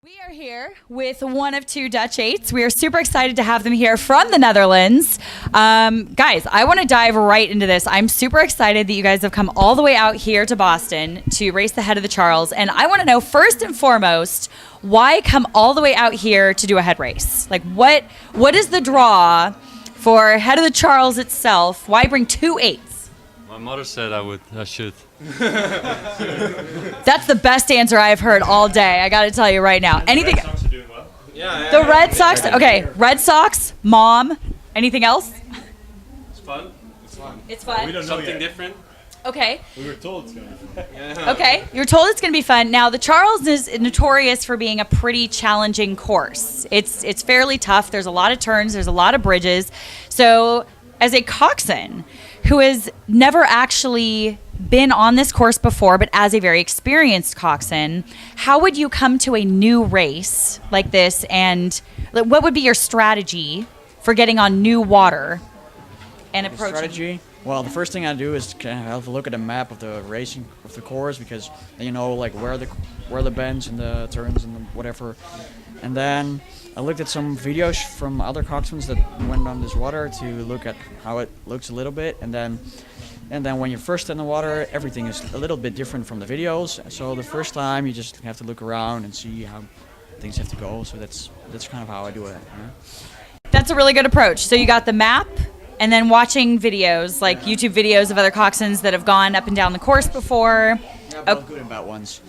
We are here with one of two Dutch 8s. We are super excited to have them here from the Netherlands. Guys, I want to dive right into this. I'm super excited that you guys have come all the way out here to Boston to race the Head of the Charles. And I want to know, first and foremost, why come all the way out here to do a head race? Like, what is the draw for Head of the Charles itself? Why bring two 8s? My mother said I should. That's the best answer I've heard all day. I got to tell you right now. Anything? The Red Sox are doing well. The Red Sox. Okay, Red Sox. Mom. Anything else? It's fun. It's fun. It's fun. We don't know something different. Okay. We were told it's gonna be fun. Okay, you're told it's going to be fun. Now, the Charles is notorious for being a pretty challenging course. It's fairly tough. There's a lot of turns. There's a lot of bridges. So, as a coxswain who has never actually been on this course before, but as a very experienced coxswain, how would you come to a new race like this, and what would be your strategy for getting on new water and approaching? Strategy? Well, the first thing I do is kind of have a look at the map of the racing of the course, because then you know like where the bends and the turns and the whatever. And then I looked at some videos from other coxswains that went on this water to look at how it looks a little bit, and then when you're first in the water, everything is a little bit different from the videos. So the first time you just have to look around and see how things have to go. So that's kind of how I do it. Yeah? That's a really good approach. So you got the map, and then watching videos, like YouTube videos of other coxswains that have gone up and down the course before. Yeah, both good and bad ones.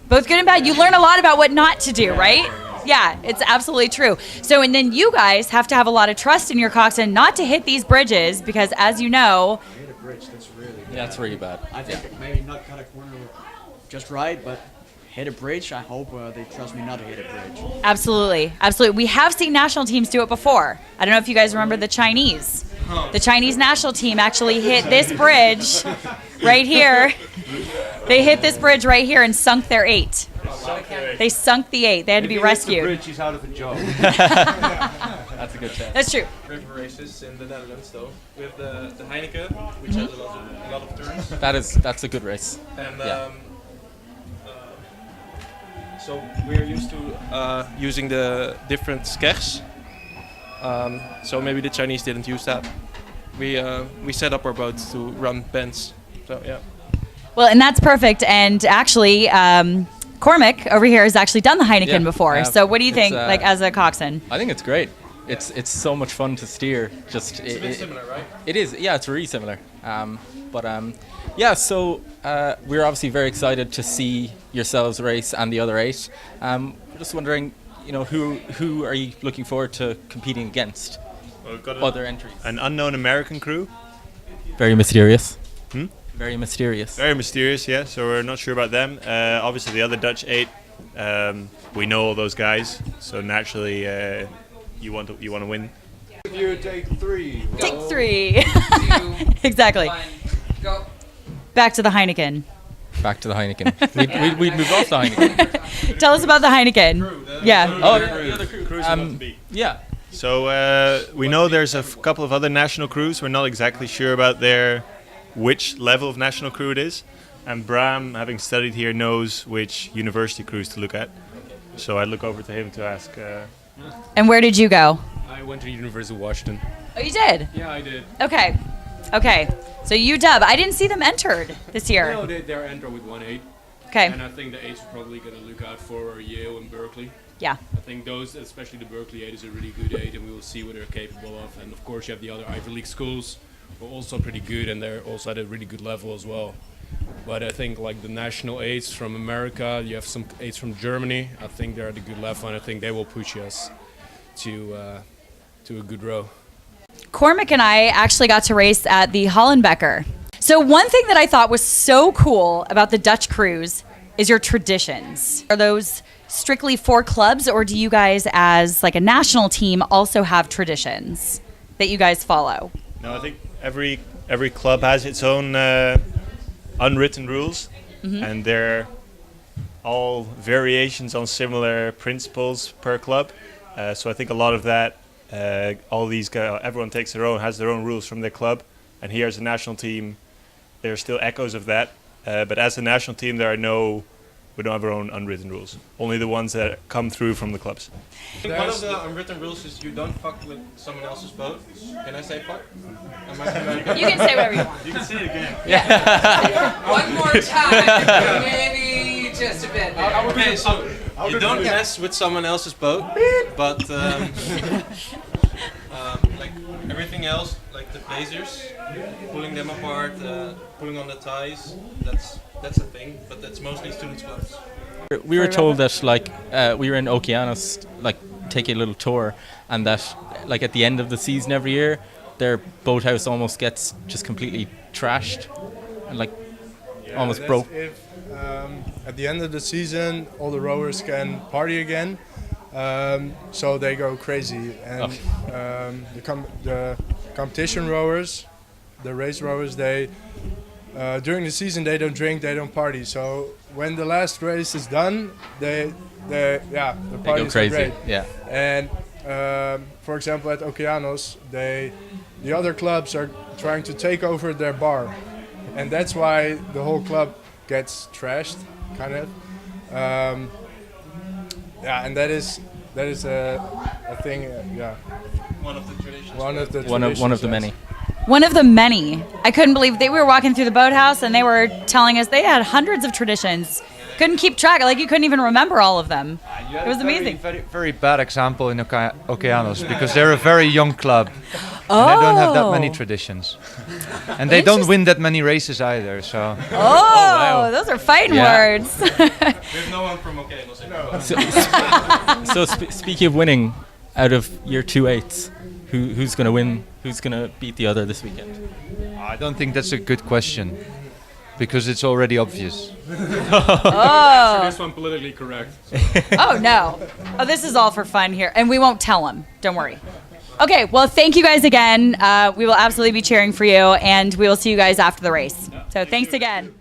Both good and bad. You learn a lot about what not to do, right? Yeah, it's absolutely true. So, and then you guys have to have a lot of trust in your coxswain not to hit these bridges, because as you know, Hit a bridge, that's really bad. Yeah, it's really bad. I think maybe not cut a corner just right, but hit a bridge. I hope they trust me not to hit a bridge. absolutely. We have seen national teams do it before. I don't know if you guys remember the Chinese. The Chinese national team actually hit this bridge right here. They hit this bridge right here and sunk their 8. They sunk the 8. They had to be rescued. The bridge, he's out of a job. That's a good test. That's true. River races in the Netherlands, though. We have the Heineken, which has a lot of turns. That's a good race. And Yeah. so we're used to using the different skechs. So maybe the Chinese didn't use that. We set up our boats to run bends. So yeah. Well, and that's perfect. And actually, Cormac over here has actually done the Heineken before. Yeah. So what do you think, It's, like as a coxswain? I think it's great. It's so much fun to steer. It's a bit similar, right? It is. Yeah, it's really similar. Yeah. So we're obviously very excited to see yourselves race and the other 8. We're just wondering, who are you looking forward to competing against? Well, we've got Other entries. an unknown American crew. Very mysterious. Hmm? Very mysterious. Very mysterious, yeah. So we're not sure about them. Obviously, the other Dutch 8, we know all those guys. So naturally, you want to win. You take 3. Take 3. Exactly. Go. Back to the Heineken. Back to the Heineken. We'd move off the Heineken. Tell us about the Heineken. Yeah. Oh, the other crew. Crews we want to beat. Yeah. So we know there's a couple of other national crews. We're not exactly sure about which level of national crew it is. And Bram, having studied here, knows which university crews to look at. So I look over to him to ask. And where did you go? I went to the University of Washington. Oh, you did? Yeah, I did. Okay. So UW. I didn't see them entered this year. No, they're entered with 1-8. Okay. And I think the 8s are probably going to look out for Yale and Berkeley. Yeah. I think those, especially the Berkeley 8, is a really good 8, and we will see what they're capable of. And of course, you have the other Ivy League schools, who are also pretty good, and they're also at a really good level as well. But I think like the national 8s from America, you have some 8s from Germany. I think they're at a good level, and I think they will push us to a good row. Cormac and I actually got to race at the Hollenbecker. So one thing that I thought was so cool about the Dutch cruise is your traditions. Are those strictly for clubs, or do you guys as like a national team also have traditions that you guys follow? No, I think every club has its own unwritten rules, and they're all variations on similar principles per club. So I think a lot of that, all these guys, everyone has their own rules from their club, and here as a national team, there are still echoes of that. But as a national team, we We don't have our own unwritten rules. Only the ones that come through from the clubs. One of the unwritten rules is you don't fuck with someone else's boat. Can I say fuck? Am I You can say whatever you want. You can say it again. One more time, maybe just a bit. Okay, so you don't mess with someone else's boat, but like everything else, like the blazers, pulling them apart, pulling on the ties, that's a thing, but that's mostly students' clubs. We were told that like we were in Okeanos, like taking a little tour, and that like at the end of the season every year, their boathouse almost gets just completely trashed, and like almost broke. If at the end of the season all the rowers can party again, so they go crazy, and the competition rowers, the race rowers, they during the season they don't drink, they don't party. So when the last race is done, the parties go crazy. are great. Yeah. And for example, at Okeanos, the other clubs are trying to take over their bar, and that's why the whole club gets trashed, kind of. And that is a thing. One of the traditions. One of the many. One of the many. I couldn't believe we were walking through the boathouse and they were telling us they had hundreds of traditions. Couldn't keep track. Like you couldn't even remember all of them. It was amazing. Very bad example in Okeanos because they're a very young club. And they don't have that many traditions. And they don't win that many races either. So. Oh, those are fighting words. We have no one from Okeanos anymore. So speaking of winning, out of your 2/8s, who's going to win? Who's going to beat the other this weekend? I don't think that's a good question because it's already obvious. Oh. This one politically correct. Oh, no. Oh, this is all for fun here. And we won't tell them. Don't worry. Okay, well, thank you guys again. We will absolutely be cheering for you, and we will see you guys after the race. So thanks again.